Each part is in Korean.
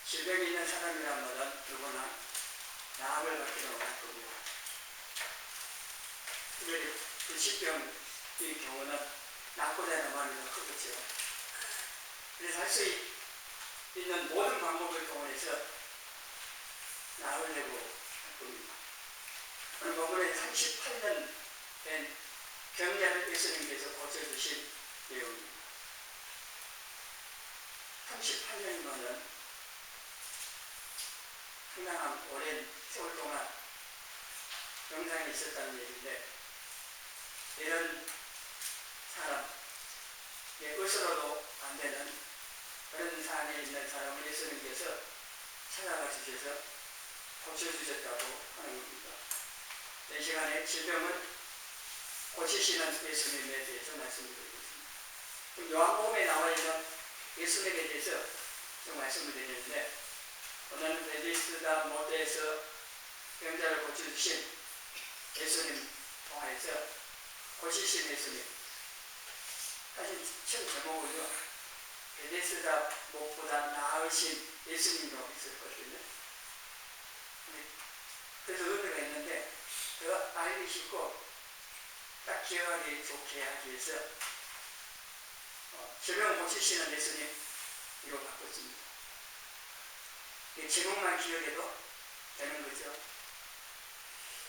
질병이 있는 사람이란 말은 누구나 나음을 받기로 할 겁니다. 특별히 불치병의 경우는 낫고자 하는 마음이 더 크겠죠. 그래서 할 수 있는 모든 방법을 동원해서 나으려고 할 겁니다. 오늘 본문에 38년 된 병자를 예수님께서 고쳐주신 내용입니다. 38년이면은 상당한 오랜 세월 동안 병상에 있었다는 얘기인데, 이런 사람, 의사로도 안 되는 그런 상황에 있는 사람을 예수님께서 찾아가 주셔서 고쳐주셨다고 하는 겁니다. 이 시간에 질병을 고치시는 예수님에 대해서 말씀드리겠습니다. 요한복음에 나와 있는 예수님에 대해서 좀 말씀을 드리는데, 오늘은 베데스다 모태에서 병자를 고쳐주신 예수님 통하여서 고치신 예수님, 사실 첫 제목은요, 베데스다 못보다 나으신 예수님이라고 있었거든요. 그래서 의미가 있는데 더 알기 쉽고 딱 기억하기 좋게 하기 위해서 질병 고치시는 예수님 이로 바꿨습니다. 제목만 기억해도 되는 거죠.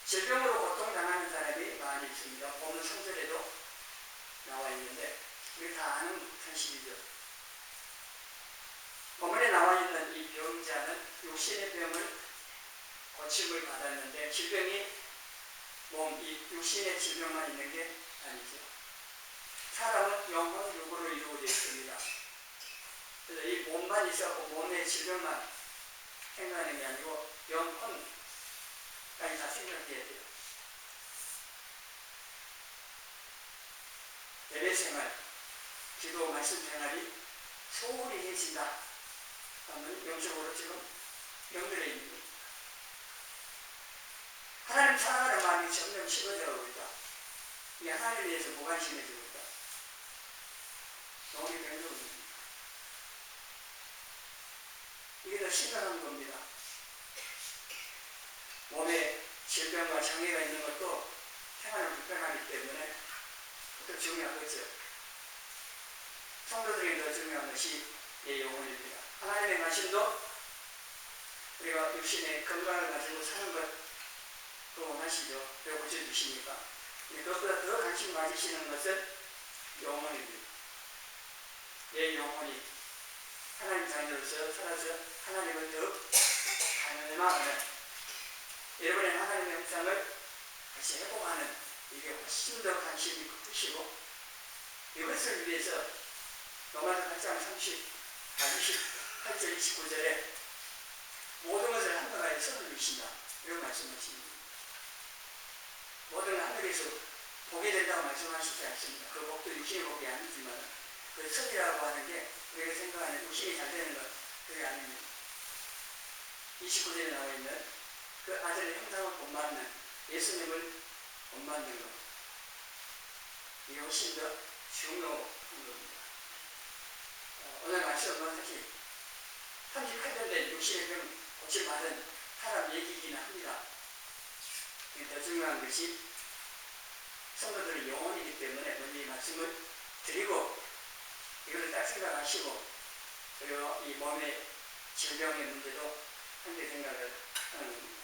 질병으로 고통당하는 사람이 많이 있습니다. 보면 성전에도 나와 있는데 우리 다 아는 사실이죠. 본문에 나와 있는 이 병자는 육신의 병을 고침을 받았는데, 질병이 이 육신의 질병만 있는 게 아니죠. 사람은 영혼 육으로 이루어져 있습니다. 그래서 이 몸만 있었고 몸의 질병만 생각하는 게 아니고 영혼까지 다 생각해야 돼요. 예배 생활, 기도 말씀 생활이 소홀히 해진다 하면 영적으로 지금 병들어 있는 겁니다. 하나님 사랑하는 마음이 점점 식어져가고 있다. 이 하나님에 대해서 무관심해지고 있다. 너무 병들고 있습니다. 이게 더 심각한 겁니다. 몸에 질병과 장애가 있는 것도 생활을 불편하기 때문에 또 중요하겠죠. 성도들에게 더 중요한 것이 내 영혼입니다. 하나님의 말씀도 우리가 육신의 건강을 가지고 사는 것도 원하시죠. 왜 고쳐주십니까? 그것보다 더 관심 가지시는 것은 영혼입니다. 내 영혼이 하나님 자녀로서 살아서 하나님을 더욱 닮아가는, 여러분의 하나님의 형상을 다시 회복하는, 이게 훨씬 더 관심이 크시고, 이것을 위해서 로마서 8장 28절 29절에 모든 것을 한번하여 선을 주신다 이런 말씀하십니다. 모든 걸 하늘에서 보게 된다고 말씀하시지 않습니다. 그 복도 육신의 복이 아니지만 그 선이라고 하는 게 우리가 생각하는 육신이 잘 되는 것, 그게 아닙니다. 29절에 나와 있는 그 아들의 형상을 본받는, 예수님을 본받는 것, 이게 훨씬 더 중요한 겁니다. 오늘 말씀은 사실 38년 된 육신의 병 고침받은 사람 얘기이긴 합니다. 더 중요한 것이 성도들의 영혼이기 때문에 먼저 이 말씀을 드리고, 이것을 딱 생각하시고, 그리고 이 몸의 질병의 문제도 함께 생각을 하는 겁니다.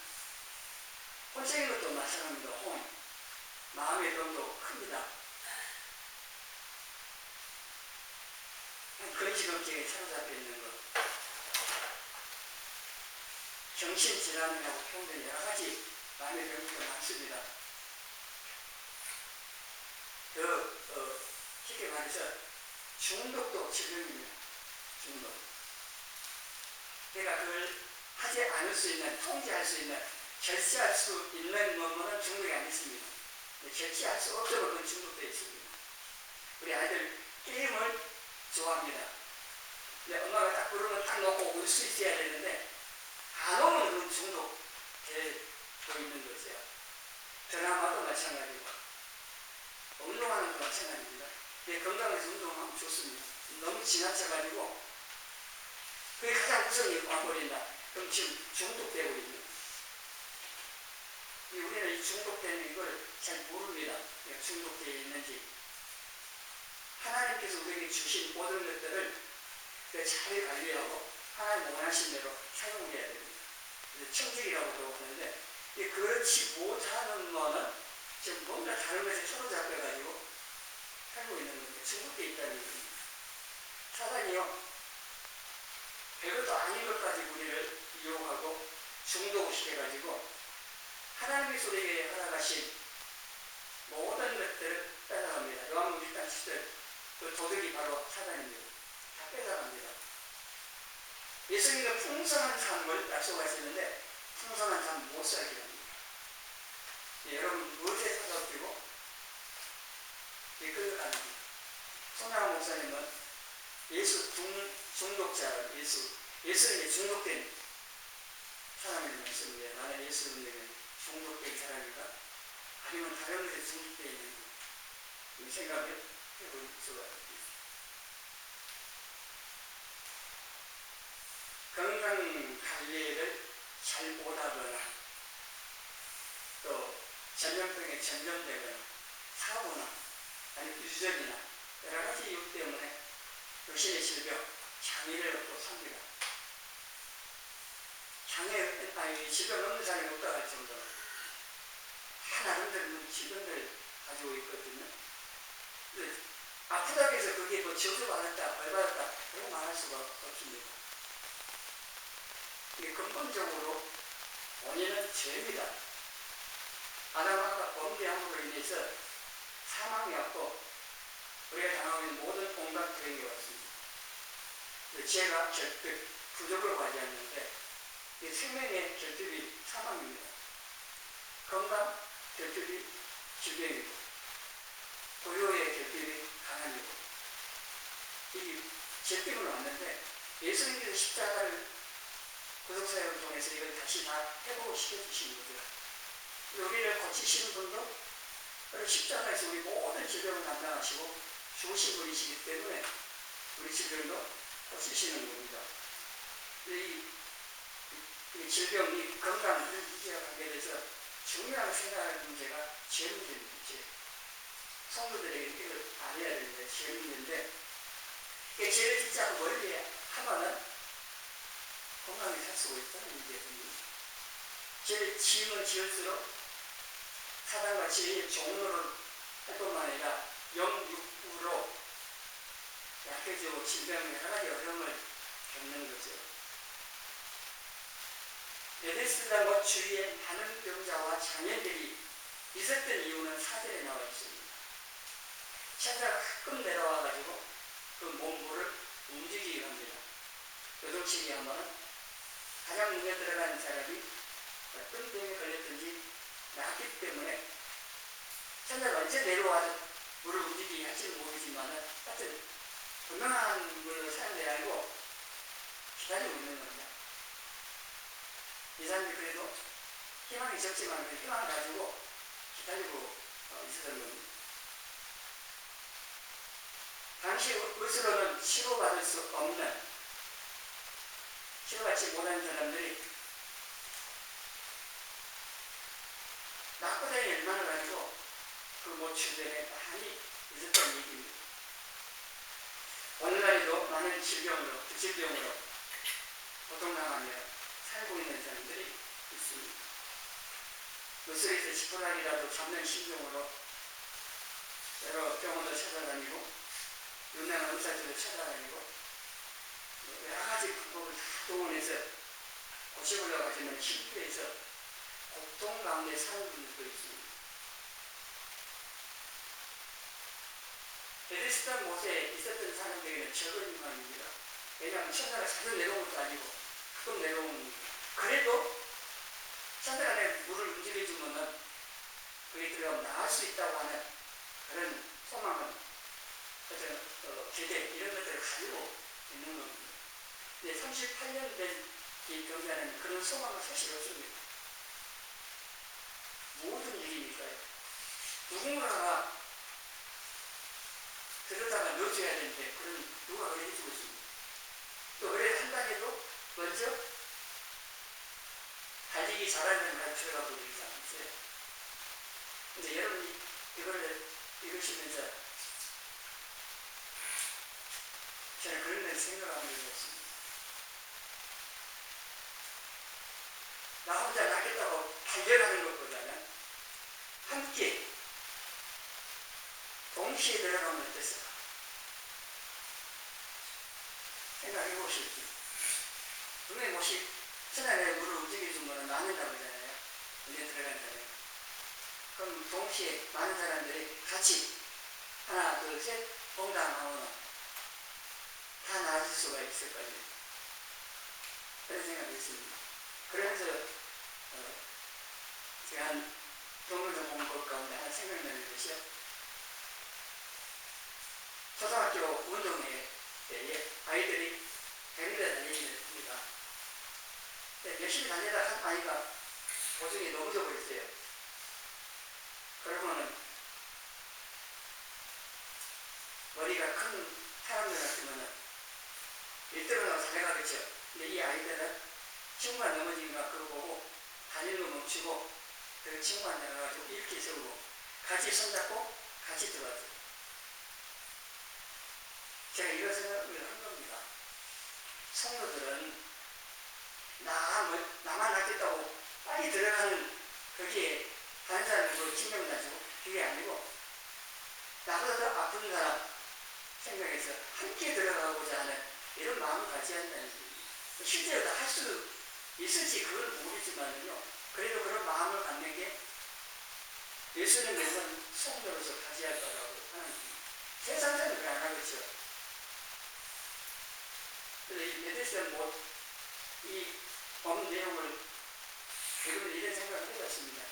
혼적인 것도 마찬가지입니다. 혼, 마음의 병도 큽니다. 근시걱정에 사로잡혀 있는 것, 정신질환이라고 표현된 여러 가지 마음의 병도 많습니다. 더 쉽게 말해서 중독도 질병입니다. 중독. 내가 그걸 하지 않을 수 있는, 통제할 수 있는, 절제할 수 있는 것만은 중독이 아니습니다. 절제할 수 없도록 그건 중독되어 있습니다. 우리 아이들 게임을 좋아합니다. 근데 엄마가 딱 그러면 딱 놓고 올 수 있어야 되는데 안 오면 그건 중독되어 있는 거죠. 드라마도 마찬가지고 운동하는 것도 마찬가지입니다. 건강해서 운동하면 좋습니다. 너무 지나쳐가지고 그게 가장 활성이 와버린다. 그럼 지금 중독되고 있는. 우리는 이 중독되는 이걸 잘 모릅니다. 중독되어 있는지. 하나님께서 우리에게 주신 모든 것들을 잘 관리하고 하나님 원하신 대로 사용해야 됩니다. 청직이라고도 하는데 그렇지 못하는 거는 지금 뭔가 다른 것에 사로잡혀가지고 살고 있는 건데 중독되어 있다는 겁니다. 사단이요, 별것도 아닌 것까지 우리를 이용하고 중독시켜가지고 하나님의 소리에 허락하신 모든 것들을 뺏어갑니다. 요한복음 1장 10절, 그 도둑이 바로 사단입니다. 다 뺏어갑니다. 예수님은 풍성한 삶을 약속하시는데 풍성한 삶 못 살게 합니다. 여러분 무엇에 사로잡히고 끌려가는지. 손아람 목사님은 예수 중독자, 예수님에 중독된 사람을 말씀인데 나는 예수님에 중독된 사람인가? 아니면 다른 것에 중독되어 있는 생각을 해볼 수가 있습니다. 건강 관리를 잘 못하거나 또 전염병에 전염되거나 사고나 아니면 유전이나 여러 가지 이유 때문에 육신의 질병, 장애를 얻고 삽니다. 질병 없는 사람이 없다고 할 정도로 나름대로 질병을 가지고 있거든요. 아프다고 해서 그게 뭐 저주받았다, 벌받았다 그런 거 말할 수가 없습니다. 이게 근본적으로 원인은 죄입니다. 아담과 범죄함으로 인해서 사망이 왔고 우리가 당하고 있는 모든 온갖 병이 왔습니다. 죄가 결핍, 부족을 과제하는데 생명의 결핍이 사망입니다. 건강 결핍이 질병이고 고요의 결핍이 가난이고 이 결핍은 왔는데 예수님께서 십자가를 구속사역을 통해서 이걸 다시 다 회복시켜 주시는 거죠. 우리를 고치시는 분도 십자가에서 우리 모든 질병을 담당하시고 죽으신 분이시기 때문에 우리 질병도 고치시는 겁니다. 이 질병, 이 건강, 이런 문제와 관계돼서 중요하게 생각하는 문제가 죄 문제입니다. 성도들에게 이걸 알아야 되는데 죄 문제인데 죄를 짓지 않고 멀리 하면은 건강히 살 수가 있다는 문제거든요. 죄를 지으면 지을수록 사단과 죄의 종로를 할 뿐만 아니라 영육부로 약해지고 질병의 여러 가지 어려움을 겪는 거죠. 베데스다와 주위에 많은 병자와 장애들이 있었던 이유는 사절에 나와 있습니다. 천사가 가끔 내려와가지고 그 몸부를 움직이게 합니다. 요동치기 하면은 가장 눈에 들어가는 사람이 어떤 병에 걸렸든지 낫기 때문에 천사가 언제 내려와서 물을 움직이게 할지는 모르지만은 하여튼 분명한 물을 사용해 알고 기다리고 있는 겁니다. 이 사람이 그래도 희망이 적지만 그 희망을 가지고 기다리고 있었던 겁니다. 당시 의술로는 치료받을 수 없는, 치료받지 못하는 사람들이 낙고자의 열망을 가지고 그 모출들에 많이 있었던 얘기입니다. 오늘날에도 많은 질병으로, 부질병으로 고통당하며 살고 있는 사람들이 있습니다. 의술에서 지푸라기라도 잡는 심정으로 여러 병원도 찾아다니고 유명한 의사들도 찾아다니고 여러 가지 방법을 다 동원해서 고쳐보려고 하지만 실패해서 고통 가운데 사는 분들도 있습니다. 베데스다 못에 있었던 사람들에게는 적은 희망입니다. 왜냐하면 천사가 자주 내려온 것도 아니고 가끔 내려오는 겁니다. 그래도 천사가 내 물을 움직여주면은 그게 들어가면 나을 수 있다고 하는 그런 소망은 기대 이런 것들을 가지고 있는 겁니다. 근데 38년 된 이 병자는 그런 소망은 사실 없습니다. 모든 일이니까요. 누군가가 들여다가 넣어줘야 되는데 그런 누가 그래 해주고 있습니다. 또 그래 한다해도 먼저 달리기 잘하는 가르쳐가 보기 있어요. 근데 여러분이 이거를 읽으시면서 저는 그런 데 생각하는 적이 없습니다. 나 혼자 낫겠다고 달려가는 것보다는 함께 동시에 들어가면 어땠을까? 생각해 보실게요. 분명히 못이 천안에 물을 움직여주면 많은다고 하잖아요. 물에 들어간다면. 그럼 동시에 많은 사람들이 같이 하나, 둘, 셋 봉담하면 다 나아질 수가 있을 거예요. 그런 생각이 있습니다. 그래서 제가 한 동물성 본 것 가운데 하나 생각나는 것이요. 초등학교 운동회 때에 아이들이 100m 달리기입니다. 열심히 달리다가 한 아이가 보증이 넘어져 버렸어요. 그러면은 머리가 큰 사람들 같으면은 1등으로 잘해가겠죠. 근데 이 아이들은 친구가 넘어지니까 그거 보고 달리는 거 멈추고 그 친구가 내려가지고 이렇게 세우고 같이 손잡고 같이 들어갔어요. 제가 이런 생각을 한 겁니다. 성도들은 나만 낫겠다고 빨리 들어가는 거기에 다른 사람들도 신경 나지고 그게 아니고 나보다 더 아픈 사람 생각해서 함께 들어가고자 하는 이런 마음을 가져야 한다는 얘기입니다. 실제로 다 할 수 있을지 그건 모르지만요. 그래도 그런 마음을 갖는 게 예수님 믿는 성도로서 가져야 할 거라고 하는 겁니다. 세상 사람은 그렇게 안 하겠죠. 그래서 이 베데스다 이 법 내용을 여러분 이런 생각을 해봤습니다.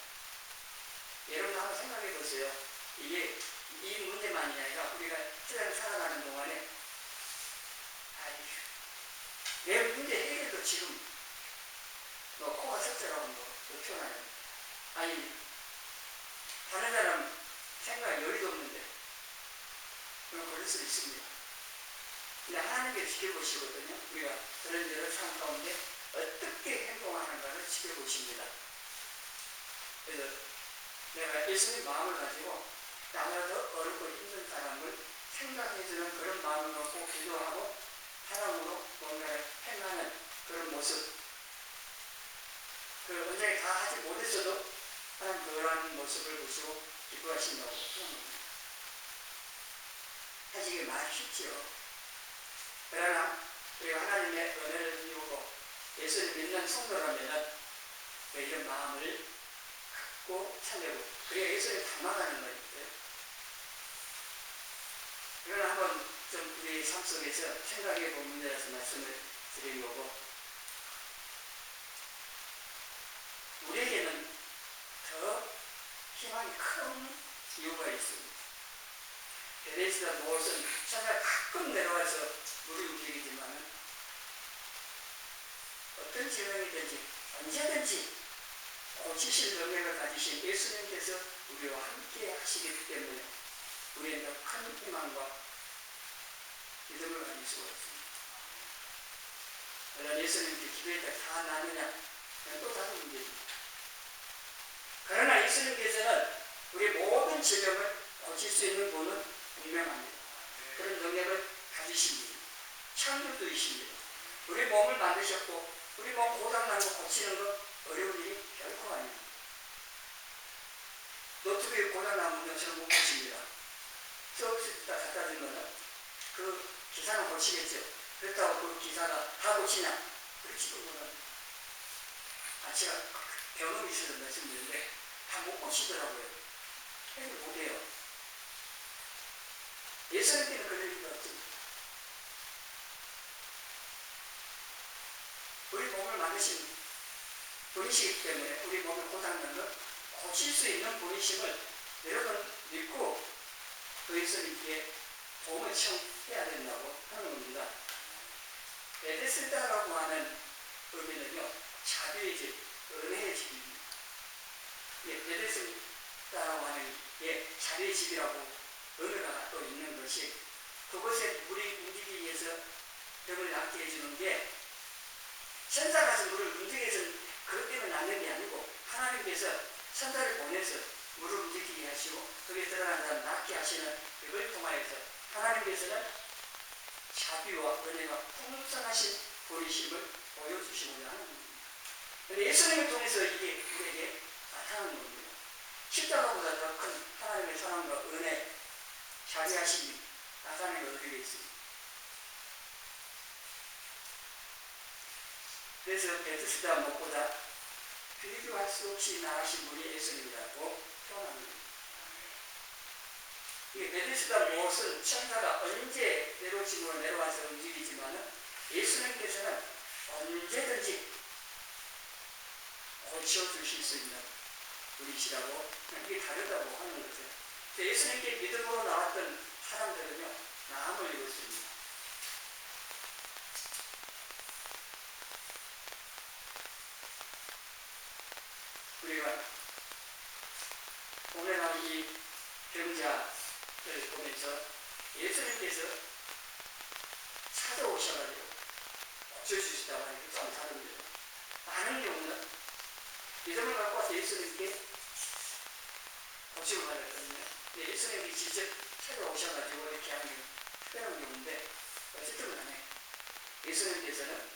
여러분 한번 생각해 보세요. 이게 이 문제만이 아니라 우리가 세상을 살아가는 동안에 내 문제 해결도 지금 코가 석자라고 표현하는 아니 다른 사람 생각에 여유도 없는데 그런 그럴 수 있습니다. 근데 하나님께 지켜보시거든요. 우리가 그런 일을 삶 가운데 어떻게 행동하는가를 지켜보십니다. 그래서 내가 예수님 마음을 가지고 나보다 어렵고 힘든 사람을 생각해주는 그런 마음을 갖고 기도하고 사랑으로 뭔가를 행하는 그런 모습. 그 언제 다 하지 못했어도 하나님 그러한 모습을 보시고 기뻐하신다고 표현합니다. 사실 이게 말이 쉽지요. 그러나 우리가 하나님의 은혜를 이루고 예수를 믿는 성도라면 이런 마음을 갖고 살려고 그래야 예수를 닮아가는 거예요. 이걸 한번 좀 우리 삶 속에서 생각해 본 문제라서 말씀을 드린 거고 우리에게는 더 희망이 큰 이유가 있습니다. 베데스다 무엇은 천하 가끔 내려와서 물이 움직이지만 어떤 지형이든지 언제든지 고치실 능력을 가지신 예수님께서 우리와 함께 하시기 때문에 우리는 더 큰 희망과 믿음을 가질 수가 있습니다. 그러나 예수님께 기도할 때 다 나느냐? 또 다른 문제입니다. 그러나 예수님께서는 우리 모든 질병을 고칠 수 있는 분은 분명합니다. 그런 능력을 가지십니다. 창조주이십니다. 우리 몸을 만드셨고 우리 몸 고장난 거 고치는 거 어려운 일이 결코 아닙니다. 노트북에 고장나면 저는 못 고칩니다. 서비스에다 갖다 주면 그 기사는 고치겠죠. 그렇다고 그 기사가 다 고치냐? 그렇지도 못합니다. 제가 경험이 있어서 말씀드리는데 다 못 고치더라고요. 해결 못해요. 예수님께는 그럴 일이 없습니다. 우리 몸을 만드신 분이시기 때문에 우리 몸을 고장난 것 고칠 수 있는 분이심을 여러분 믿고 그 예수님께 도움을 청해야 된다고 하는 겁니다. 베데스다라고 하는 의미는요, 자비의 집, 은혜의 집입니다. 베데스다라고 하는 게 자비의 집이라고 의미가 또 있는 것이 그곳에 물이 움직이기 위해서 벽을 낫게 해주는 게 천사 가서 물을 움직여서 그것 때문에 낳는 게 아니고 하나님께서 천사를 보내서 물을 움직이게 하시고 거기에 들어가는 사람 낳게 하시는 그걸 통하여서 하나님께서는 자비와 은혜가 풍성하신 보리심을 보여주시고자 하는 겁니다. 그런데 예수님을 통해서 이게 우리에게 나타나는 겁니다. 십자가보다 더 큰 하나님의 사랑과 은혜, 자비하심이 나타나는 것을 우리에게 있습니다. 그래서 베드스다 못보다 비교할 수 없이 나으신 분이 예수님이라고 표현합니다. 이 베드스다 못은 천사가 언제 내려짐으로 내려와서 움직이지만 예수님께서는 언제든지 고쳐주실 수 있는 분이시라고 이게 다르다고 하는 거죠. 예수님께 믿음으로 나왔던 사람들은요, 나음을 입었습니다. 우리가 오늘날 이 병자를 보면서 예수님께서 찾아오셔가지고 고쳐주시다고 하는 게 좀 다릅니다. 많은 경우는 믿음을 갖고 와서 예수님께 고침을 받았거든요. 근데 예수님이 직접 찾아오셔가지고 이렇게 하는 게 특별한 경우인데 어쨌든 간에 예수님께서는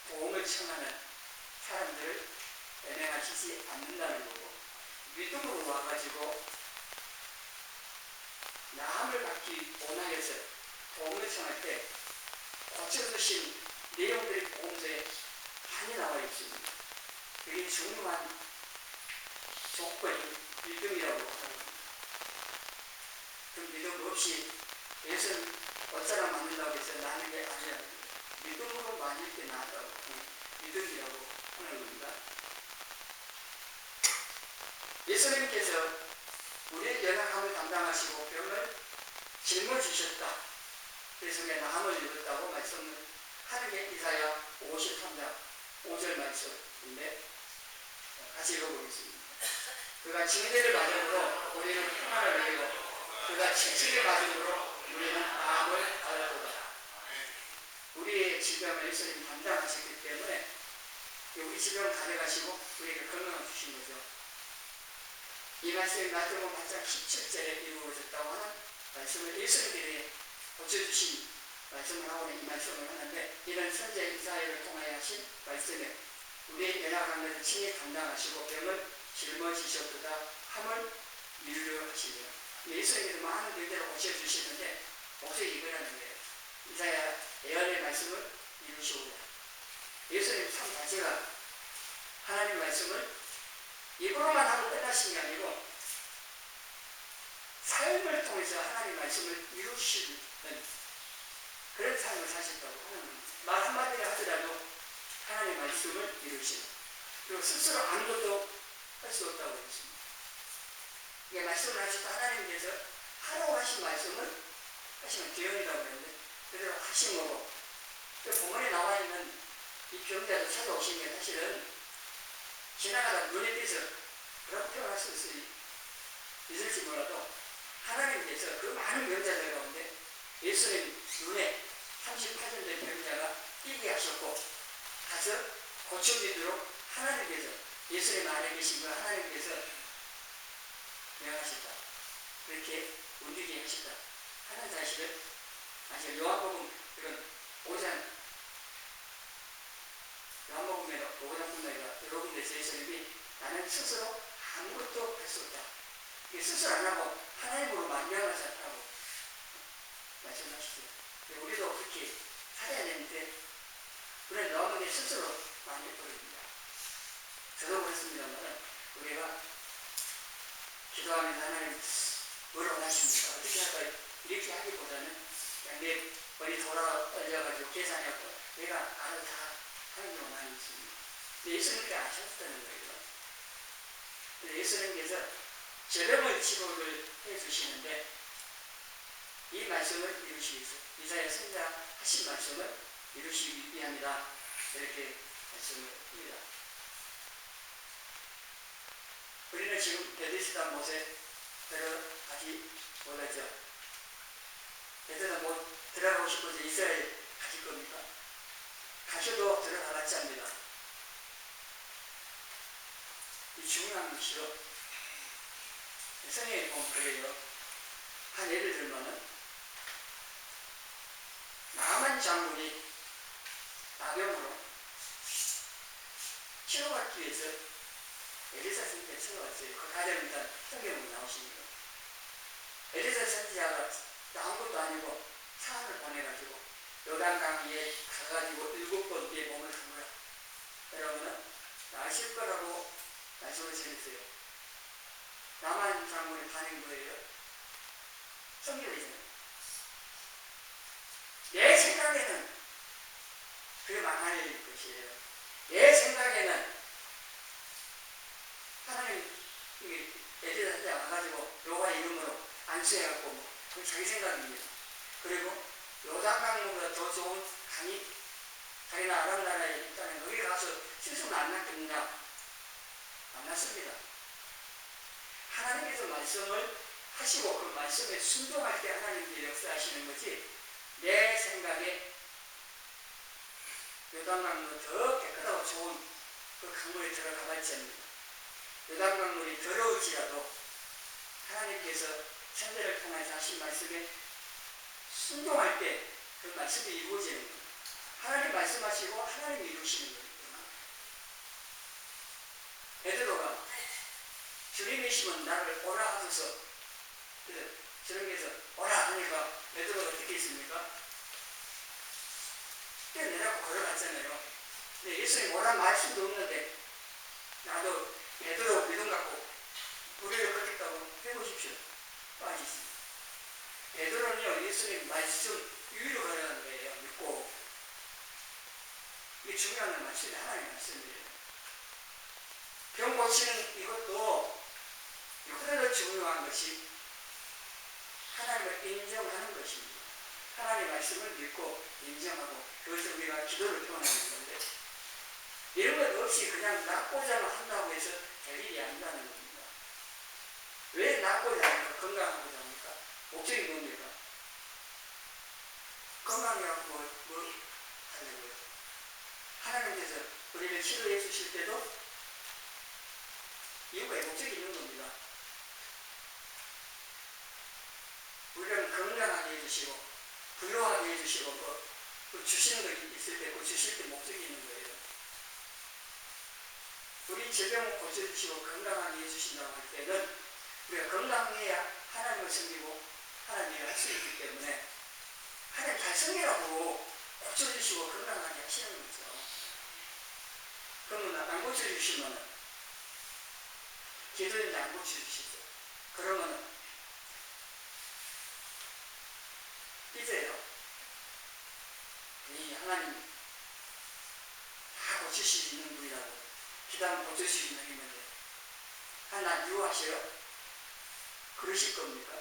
도움을 청하는 사람들을 연행하시지 않는다는 거고 믿음으로 와가지고 나음을 받기 원하여서 도움을 청할 때 고쳐주신 내용들이 복음서에 많이 나와 있습니다. 그게 중요한 조건이 믿음이라고 하는 겁니다. 그 믿음 없이 예수는 어쩌나 맞는다고 해서 나는 게 아니라 믿음으로 만일 때 나았다고 믿음이라고 하는 겁니다. 예수님께서 우리의 연약함을 담당하시고 병을 짊어지셨다. 그래서 우리가 나음을 입었다고 말씀을 하는 게 이사야 53장 5절 말씀인데 같이 읽어보겠습니다. 그가 징계를 받음으로 우리는 평안을 누리고 그가 채찍을 받음으로 우리는 나음을 받았도다. 우리의 질병을 예수님이 담당하셨기 때문에 우리 질병을 가져가시고 우리에게 건강을 주신 거죠. 이 말씀이 마태복음 8장 17절에 이루어졌다고 하는 말씀을 예수님께 고쳐주신 말씀을 하고 이 말씀을 하는데 이런 선제 이사야를 통하여 하신 말씀에 우리의 연약한 것을 친히 감당하시고 병을 짊어지셨도다 함을 이루려 하시리라. 예수님께서 많은 병들을 고쳐주시는데 목소리 이거라는 거예요. 이사야 예언의 말씀을 이루시고자. 예수님 삶 자체가 하나님의 말씀을 입으로만 하고 끝나신 게 아니고 삶을 통해서 하나님의 말씀을 이루시는 그런 삶을 사셨다고 하는 겁니다. 말 한마디를 하더라도 하나님의 말씀을 이루시는 그리고 스스로 아무것도 할 수 없다고 했습니다. 이게 말씀을 하셔서 하나님께서 하라고 하신 말씀을 하시면 기원이라고 했는데 그대로 하신 거고 또 본문에 나와 있는 이 병자도 찾아오신 게 사실은 지나가다 눈에 띄서 그렇게 표현할 수 있을지 몰라도 하나님께서 그 많은 병자들 가운데 예수님 눈에 38년 된 병자가 띄게 하셨고 가서 고쳐지도록 하나님께서 예수님 안에 계신 거 하나님께서 명하셨다. 그렇게 움직이게 하셨다 하는 사실을 사실 요한복음 이런 5장 요한복음에 5장뿐만 여러 군데서 예수님이 나는 스스로 아무것도 할 수 없다. 스스로 안 하고 하나님으로 만명하셨다고 말씀하시죠. 우리도 그렇게 살아야 되는데 우리는 너무 스스로 많이 버립니다. 저도 그렇습니다만 우리가 기도하면서 하나님 뭘 원하십니까? 어떻게 할까? 이렇게 하기보다는 그냥 내 머리 돌아가지고 계산해갖고 내가 알아서 다 하는 경우가 많이 있습니다. 근데 예수님께 아셨다는 거예요. 근데 예수님께서 저렴한 치료를 해주시는데 이 말씀을 이루시기 위해서 이사야 선지자 하신 말씀을 이루시기 위함이다. 이렇게 말씀을 합니다. 우리는 지금 베데스다 못에 들어가기 원하죠. 베데스다 못 들어가고 싶어서 이스라엘 가실 겁니까? 가셔도 들어가봤자 합니다. 이 중요한 것이요. 성경에 보면 그래요. 한 예를 들면은 나만 장군이 나병으로 치료받기 위해서 엘리사 선지자에 찾아왔어요. 그 과정은 일단 성경으로 나오십니다. 엘리사 선지자가 나온 것도 아니고 사람을 보내가지고 요단강 위에 가가지고 7번 위에 몸을 담으라. 여러분은 나으실 거라고 말씀을 전했어요. 나만 장군의 반응이 뭐예요? 성경이잖아요. 내 생각에는 그게 망할 것이에요. 내 생각에는 하나님 엘리사 선지자 와가지고 여호와 이름으로 안수해갖고 그건 자기 생각입니다. 그리고 요단강보다 더 좋은 강이 자기는 아람 나라에 있다는 거기 가서 실수는 안 났겠느냐? 안 났습니다. 하나님께서 말씀을 하시고 그 말씀에 순종할 때 하나님께 역사하시는 거지 내 생각에 요단강보다 더 깨끗하고 좋은 그 강물에 들어가 봤지 않습니다. 요단강물이 더러울지라도 하나님께서 선제를 통해서 하신 말씀에 순종할 때 그 말씀이 이루어지는 겁니다. 하나님 말씀하시고 하나님이 이루시는 거니까. 베드로가 주님이시면 나를 오라 하소서. 그래서 주님께서 오라 하니까 베드로가 어떻게 했습니까? 뛰어내라고 걸어갔잖아요. 근데 예수님 오란 말씀도 없는데 나도 베드로 믿음 갖고 우리를 걷겠다고 해보십시오. 빠지십시오. 베드로는요 예수님 말씀 위로 걸어가는 거예요. 믿고. 이게 중요한 말씀이 하나님의 말씀이에요. 병 고치는 이것도 이거보다 중요한 것이 하나님을 인정하는 것입니다. 하나님의 말씀을 믿고 인정하고 그것을 우리가 기도를 통하는 건데 이런 것 없이 그냥 낫고자만 한다고 해서 될 일이 아니라는 겁니다. 왜 낫고자 합니까? 건강하고자 합니까? 목적이 뭡니까? 건강이라고 뭐 하려고요? 하나님께서 우리를 치료해 주실 때도 이유가 목적이 있는 겁니다. 우리를 건강하게 해주시고 부유하게 해주시고 그 주시는 거 있을 때 그 주실 때 목적이 있는 거예요. 우리 질병을 고쳐주시고 건강하게 해주신다고 할 때는 우리가 건강해야 하나님을 섬기고 하나님을 할 수 있기 때문에 하나님 잘 섬기라고 고쳐주시고 건강하게 하시는 거죠. 그러면 안 고쳐주시면 기도인데 안 고쳐주시죠. 그러면 삐져요. 이 하나님 다 고칠 수 있는 분이라고 기도하면 고칠 수 있는 분인데 하나 유하셔요? 그러실 겁니까?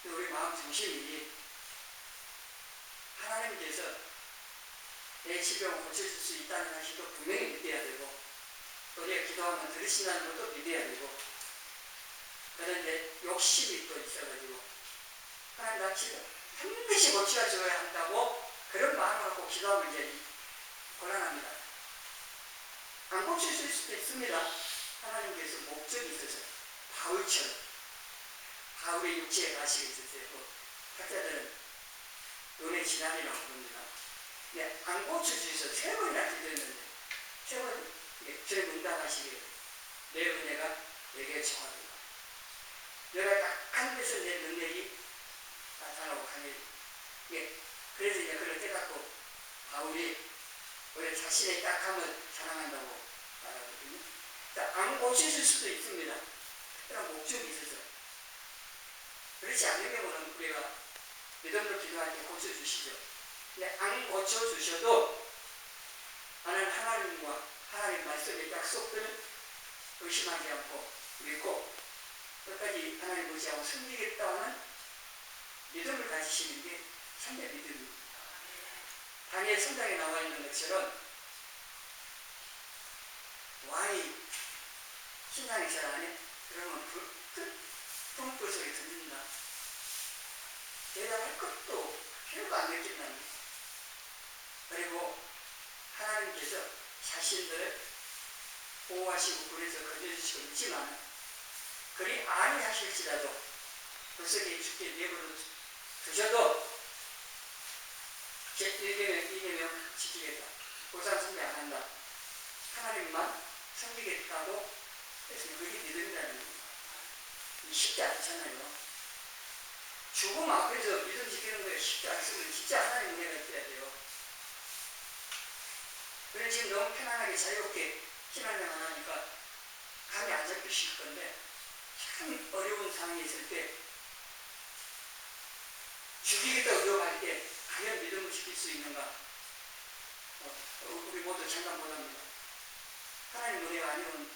우리 마음 중심이 하나님께서 내 질병을 고쳐줄 수 있다는 사실도 분명히 믿어야 되고 또 우리가 기도하면 들으신다는 것도 믿어야 되고 그런데 욕심이 또 있어가지고 하나님 나 지금 반드시 고쳐줘야 한다고 그런 마음을 갖고 기도하면 이제 곤란합니다. 안 고쳐줄 수도 있습니다. 하나님께서 목적이 있어서 바울처럼 바울의 육체에 가시게 있었고 학자들은 눈의 진함이라고 부릅니다. 안 고쳐주셔서 3번이나 기도했는데 3번 저를 응답하시기를 내 은혜가 내게 정하도다. 내가 약한 데서 내 능력이 나타나고 강해. 그래서 이제 그걸 깨닫고 바울이 원래 자신의 약함을 자랑한다고 말하거든요. 안 고쳐줄 수도 있습니다. 특별한 목적이 있어서. 그렇지 않은 경우는 우리가 믿음으로 기도할 때 고쳐주시죠. 근데 안 고쳐주셔도 나는 하나님과 하나님 말씀의 약속들을 의심하지 않고 믿고 끝까지 하나님 의지하고 섬기겠다는 믿음을 가지시는 게 참된 믿음입니다. 다니엘 성경에 나와 있는 것처럼 왕이 신앙이 잘 안 해? 그러면 똥불 소리 들린다. 대답할 것도 필요가 안 느낀다는 거예요. 자신들을 보호하시고 그래서 건져주시고 있지만 그리 아니하실지라도 구석에 죽게 내버려 두셔도 제 이계명 지키겠다. 우상 숭배 안 한다. 하나님만 섬기겠다고 해서 그게 믿음이라는 겁니다. 쉽지 않잖아요. 죽음 앞에서 믿음 지키는 거에 쉽지 않으면 진짜 하나님 은혜가 있어야 돼요. 그래 지금 너무 편안하게 자유롭게 신앙생활 하니까 감이 안 잡히실 건데 참 어려운 상황이 있을 때 죽이겠다고 위협할 때 과연 믿음을 지킬 수 있는가? 우리 모두 장담 못합니다. 하나님 은혜가 아니면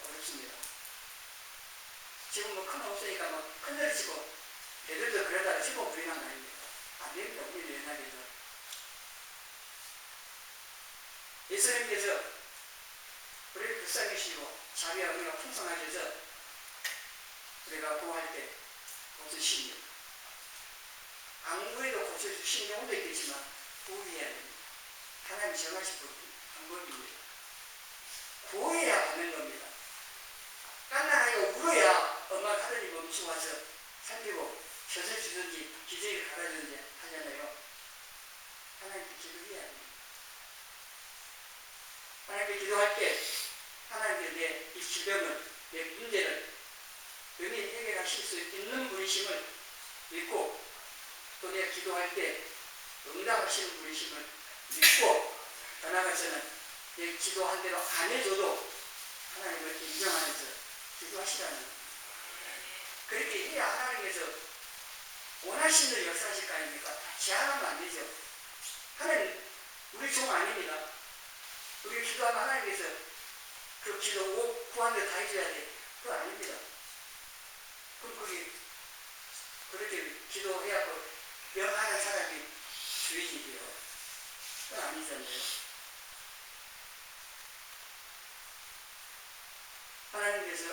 어렵습니다. 지금 뭐 큰 없으니까 막 큰소리 치고 애들도 그러다가 치고 부리는 거 아닙니까? 안 됩니다. 우리 옛날에서 예수님께서 우리를 불쌍히시고 자비와 은혜가 풍성하셔서 우리가 구할 때 고쳐주십니다. 안구에도 고쳐주신 경우도 있겠지만 구해야 됩니다. 하나님 정하신 방법입니다. 구해야 하는 겁니다. 깐난하게 울어야 엄마가 하늘이 멈추고 와서 살피고 젖을 주든지 기저귀를 갈아주든지 하잖아요. 하나님께 기도해야 합니다. 하나님께 기도할 때 하나님께 내 이 질병을, 내 문제를 은히 해결하실 수 있는 분이심을 믿고 또 내가 기도할 때 응답하시는 분이심을 믿고 더 나아가서는 내 기도한 대로 안 해줘도 하나님을 인정하면서 기도하시라는 겁니다. 그렇게 해야 하나님께서 원하시는 대로 역사하실 거 아닙니까? 제한하면 안 되죠. 하나님 우리 종 아닙니다. 우리 기도하면 하나님께서 그 기도 구한 대로 다 해줘야 돼. 그거 아닙니다. 그럼 그게 그렇게 기도해갖고 명하는 사람이 주인이고요. 그건 아니잖아요. 하나님께서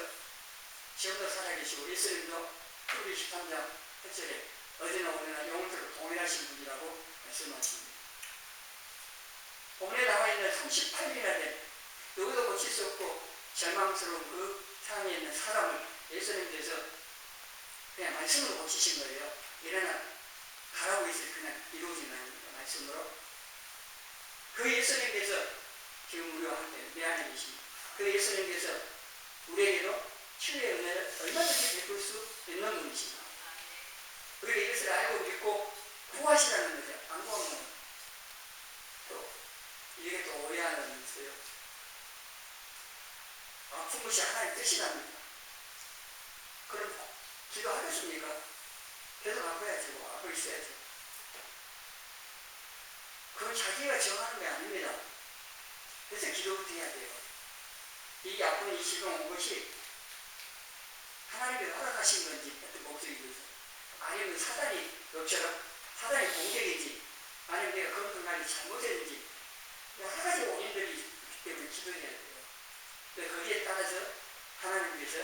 지금도 살아계시고 예수님도 출애굽기 13장 8절에 어제나 오늘나 영원토록 동일하신 분이라고 말씀하십니다. 본문에 나와 있는 38일이나 된 누구도 고칠 수 없고 절망스러운 그 상황에 있는 사람을 예수님께서 그냥 말씀으로 고치신 거예요. 일어나 가라고 해서 그냥 이루어지는 아닙니까? 말씀으로. 그 예수님께서 지금 우리와 함께 내 안에 계십니다. 그 예수님께서 우리에게도 치유의 은혜를 얼마든지 베풀 수 있는 분이십니다. 우리가 이것을 알고 믿고 구하시라는 거죠. 안 구하면 또 이게 또 오해하는 게 있어요. 아픈 것이 하나의 뜻이랍니다. 그럼 기도하겠습니까? 계속 아파야지, 아파 있어야지. 그건 자기가 정하는 게 아닙니다. 그래서 기도부터 해야 돼요. 이 아픈 이 질병 온 것이 하나님께서 허락하신 건지 어떤 목적이 있어서 아니면 사단이 너처럼 사단의 공격인지 아니면 내가 그런 날이 잘못했는지 여러 가지 원인들이 있기 때문에 기도해야 돼요. 거기에 따라서 하나님께서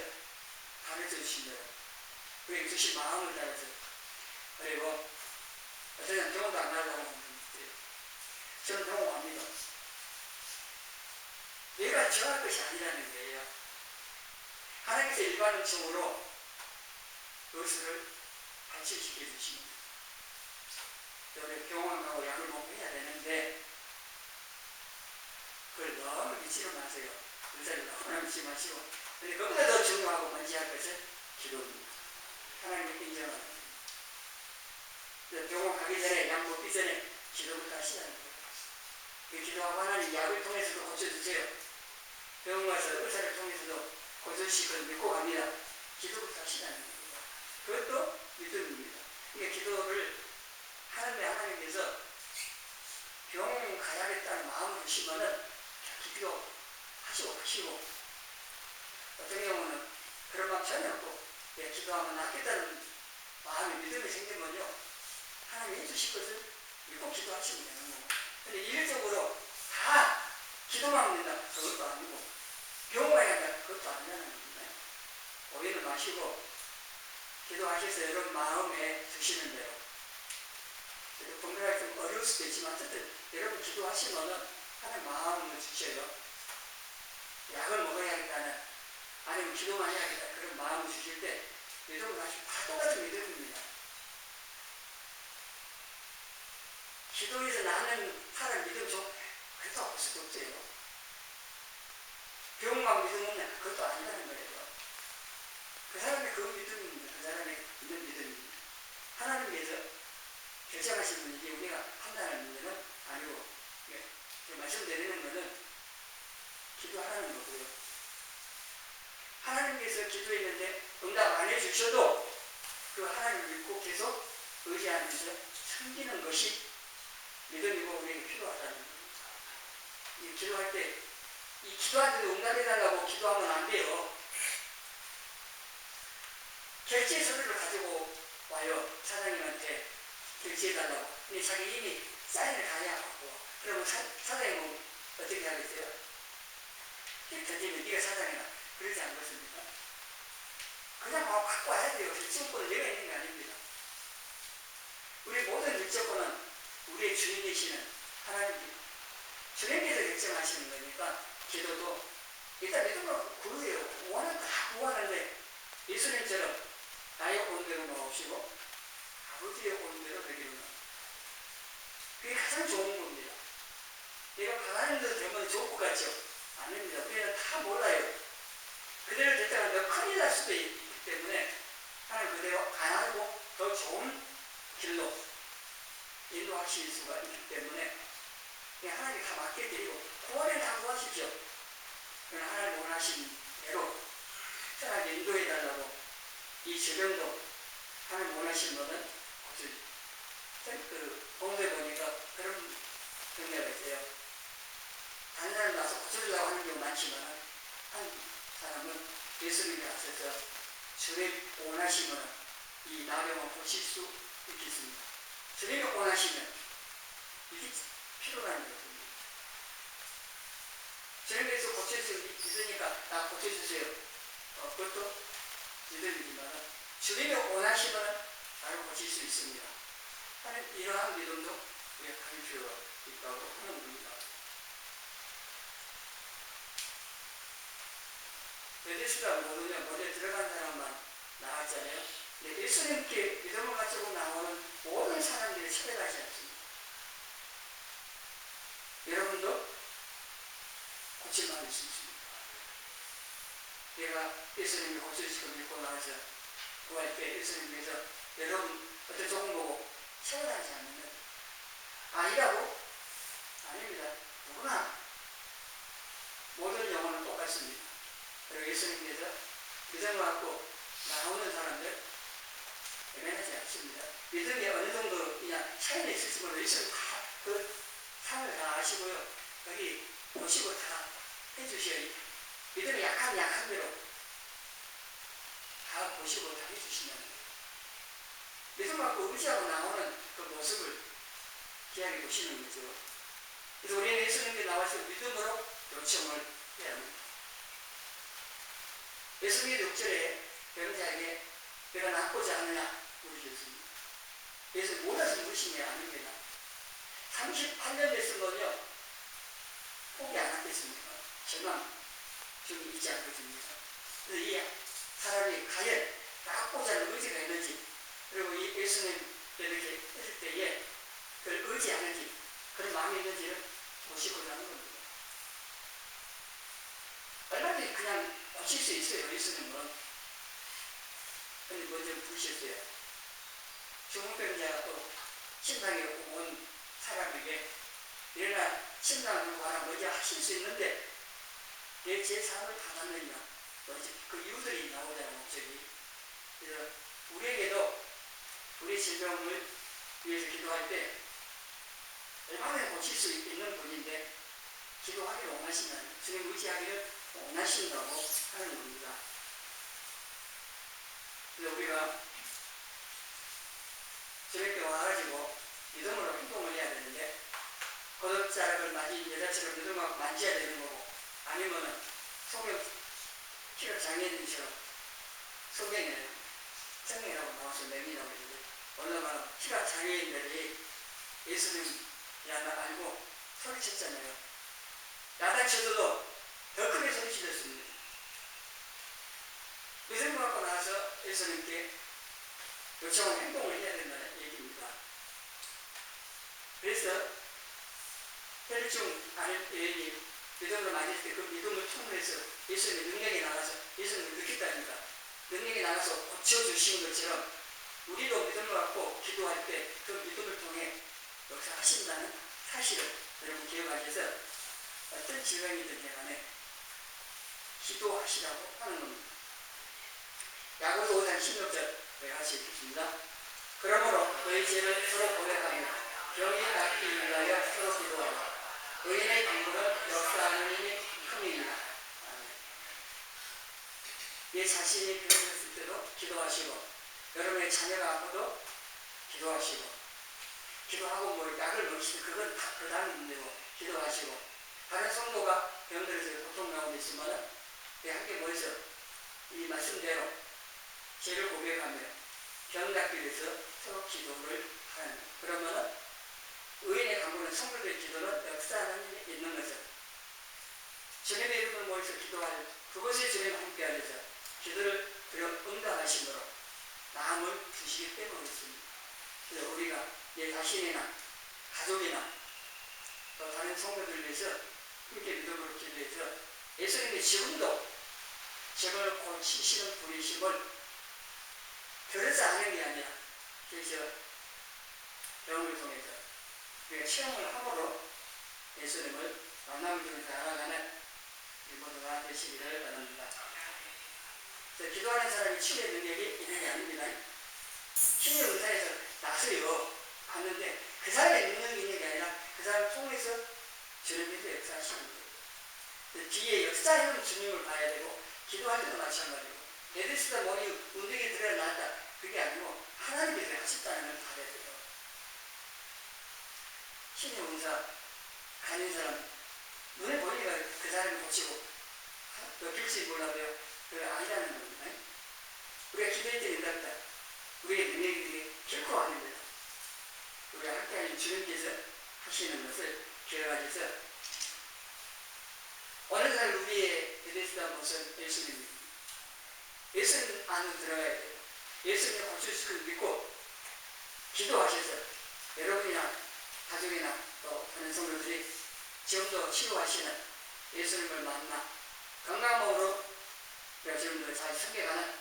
가르쳐 주신 대로 그에 주신 마음을 따라서 그리고 어쩌면 병원도 안 가려고 하는 분이 있어요. 저는 경험합니다. 내가 정할 것이 아니라는 거예요. 하나님께서 일반적으로 그것을 발치시켜 주십니다. 병원 가고 약을 먹고 해야 되는데 그걸 너무 미치지 마세요. 의사를 너무나 믿지 마시고 근데 그보다 더 중요하고 먼저할 것은 기도입니다. 하나님께 인정하는 겁니다. 병원 가기 전에 약 먹기 전에 기도부터 하시라는 거예요. 그 기도하고 하나님 약을 통해서도 고쳐주세요. 병원 가서 의사를 통해서도 고쳐주실 걸 믿고 갑니다. 기도부터 하시라는 겁니다. 그것도 믿음입니다. 그러니까 기도를 하는데 하나님께서 병원 가야겠다는 마음을 주시면은 기도 하시고 어떤 경우는 그런 마음 전혀 없고 기도하면 낫겠다는 마음의 믿음이 생기면요 하나님이 해주실 것을 믿고 기도하시면 되는 거예요. 근데 일적으로 다 기도만 합니다. 그것도 아니고 병원 가야 한다. 그것도 아니라는 겁니다. 오해는 마시고 기도하셔서 여러분 마음에 드시는 대로 번갈아 좀 어려울 수도 있지만 어쨌든 여러분 기도하시면은 하는 마음을 주셔요. 약을 먹어야겠다는, 아니면 기도만 해야겠다 그런 마음을 주실 때 믿음을 가지고 다 똑같은 믿음입니다. 기도에서 나는 사람 믿음 좀 그래도 없을 수 없어요. 병만 믿음은 그것도 아니라는 거예요. 그 사람의 그 믿음입니다. 그 사람의 있는 믿음입니다. 하나님께서 결정하신 분이지 우리가 판단하는 문제는 아니고, 말씀드리는 것은 기도하라는 거고요. 하나님께서 기도했는데 응답 안 해주셔도 그 하나님을 믿고 계속 의지하면서 섬기는 것이 믿음이고 우리에게 필요하다는 겁니다. 이 기도할 때, 이 기도할 때도 응답해달라고 기도하면 안 돼요. 결제 서류를 가지고 와요. 사장님한테 결제해달라고. 근데 자기 이미 사인을 다 해갖고, 그러면 사장님은 어떻게 하겠어요? 결제면 네가 사장이나 그러지 않겠습니까? 그냥 갖고 와야 돼요. 결정권은 내가 있는 게 아닙니다. 우리 모든 결정권은 우리의 주인 되시는 하나님입니다. 주님께서 결정하시는 거니까 기도도 일단 믿음으로 구해요. 원하는 다 구하는데 예수님처럼 나의 온 대로 나오시고 아버지의 온 대로 되기로는 그게 가장 좋은 겁니다. 내가 바라는 대로 되면 좋을 것 같죠? 아닙니다. 우리는 다 몰라요. 그대로 됐다가 더 큰일 날 수도 있기 때문에 하나님 그대로 안 하고 더 좋은 길로 인도하실 수가 있기 때문에 그냥 하나님께 다 맡겨드리고 구원을 다 구하십시오. 그냥 하나님 원하신 대로 편하게 인도해달라고 이 주변도 하나님 원하신 것은 그 공부해 보니까 그런 경우가 있어요. 다른 사람 나서 고쳐주려고 하는 경우 많지만 한 사람은 예수님이 앞서서 주님 원하시면 이 나병을 고칠 수 있겠습니다. 주님이 원하시면 이게 필요한 거거든요. 주님께서 고칠 수 있으니까 나 고쳐주세요. 그것도 믿음이지만 주님이 원하시면 나를 고칠 수 있습니다. 하는 이러한 믿음도 우리가 가질 필요가 있다고 하는 겁니다. 베데스다 모르면 먼저 들어간 사람만 나왔잖아요. 근데 예수님께 믿음을 가지고 나오는 모든 사람들이 차별하지 않습니다. 여러분도 고칠만 있을 수 있습니다. 내가 예수님이 고쳐주시고 믿고 나와서 구할 때 예수님께서 여러분 어떤 조금 보고 차별하지 않는 아니라고? 아닙니다. 누구나 모든 영혼은 똑같습니다. 그리고 예수님께서 믿음을 갖고 나오는 사람들 애매하지 않습니다. 믿음이 어느 정도 그냥 차이가 있을지 모르고 예수님 다 그 상을 다 아시고요. 여기 보시고 다 해주셔야 믿음이 약한 대로 다 보시고 다 해주시면 믿음 갖고 의지하고 나오는 그 모습을 귀하게 보시는 거죠. 그래서 우리는 예수님께 나와서 믿음으로 요청을 해야 합니다. 예수님의 6절에 병자에게 내가 낫고자 하느냐 물으셨습니다. 예수 몰라서 물으시냐 아닙니다. 38년 됐으면요 포기 안 하겠습니까? 절망 좀 있지 않겠습니까? 그래서 이 사람이 과연 낫고자 하는 의지가 있는지, 그리고 이 예수님 이렇게 했을 때에 그걸 의지하는지 그런 마음이 있는지를 보시고자 하는 겁니다. 얼마든지 그냥 고칠 수 있어요. 예수님은. 근데 먼저 부르셨어요. 중풍병자가 또 신당에 온 사람에게 내가 신당을 들고 하나 먼저 하실 수 있는데 내 제3을 받았느냐, 그 이유들이 나오잖아요. 목적이. 그래서 우리에게도 우리 질병을 위해서 기도할 때 얼마나 고칠 수 있는 분인데 기도하기를 원하시면 주님 의지하기를 원하신다고 하는 겁니다. 그래서 우리가 저녁에 와가지고 믿음으로 행동을 해야 되는데 거듭자락을 맞은 여자처럼 믿음을 만져야 되는 거고, 아니면은 성경 키가 장애인처럼 성경에 성경이라고 나와서 맹이라고 그러는데 올라가면 키가 장애인들이 예수님이라는 알고 소리쳤잖아요. 야단쳐서도 더 크게 소리치셨습니다. 믿음을 갖고 나서 예수님께 요청한 행동을 해야 된다는 얘기입니다. 그래서 혈중 아는 여인이 믿음으로 맞을 때 그 믿음을 통해서 예수님의 능력이 나가서 예수님을 느꼈다니까 능력이 나가서 고쳐주신 것처럼 우리도 믿음을 갖고 기도할 때 그 믿음을 통해 역사하신다는 사실을 여러분 기억하셔서 어떤 질병이든 간에 기도하시라고 하는 겁니다. 야고보서 5장 16절 같이 읽겠습니다. 그러므로 너희 죄를 서로 고백하며 병이 낫기 위하여 서로 기도하라. 의인의 강물은 역사하는 힘이 큽니다. 내 자신이 병들었을 때도 기도하시고 여러분의 자녀가 아파도 기도하시고 기도하고 뭐 약을 먹이시면 그건 다 그 다음 문제고 기도하시고 다른 성도가 병들어서 고통 나오고 있으면 함께 모여서 이 말씀대로 죄를 고백하며 병 낫기 위해서 서로 기도를 하는 그러면 의인의 강구는 성도들의 기도는 역사하는 힘이 있는 것을 주님의 이름을 모여서 기도할 그것에 주님 함께 하셔서 기도를 응답하심으로 남을 주시기 때문에 있습니다. 그래서 우리가 내 자신이나 가족이나 또 다른 성도들을 위해서 함께 믿음으로 기도해서 예수님이 지금도 죄를 고치시는 분이심을 그래서 아는 게 아니라 그래서 병을 통해서 우리가 체험을 함으로 예수님을 만남을 통해서 알아가는 우리 모두가 되시기를 바랍니다. 기도하는 사람이 치유의 능력이 있는 게 아닙니다. 치유 의사에서 나서요 봤는데 그 사람의 능력이 있는 게 아니라 그 사람을 통해서 주님께서 역사하시는 거예요. 뒤에 역사하는 주님을 봐야 되고 기도할 때도 마찬가지고 베데스다 몸이 운동에 들어놨다 그게 아니고 하나님께서 하셨다는 걸 봐야 돼요. 신의 은사 가진 사람 눈에 보니까 그 사람이 고치고 느낄지 몰라도요 그게 아니라는 겁니다. 우리가 기도할 때 된답니다. 우리의 능력이 결코 아닙니다. 우리가 함께하는 주님께서 하시는 것을 기억하셔서 어느 날 우리의 베데스다 못은 예수님입니다. 예수님 안으로 들어가야 돼요. 예수님을 고치실 걸 믿고 기도하셔서 여러분이나 가족이나 또 다른 성도들이 지금도 치료하시는 예수님을 만나 건강한 몸으로 지금도 잘 섬겨가는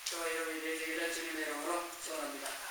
저와 여러분이 되시기를 주님의 이름으로 소원합니다.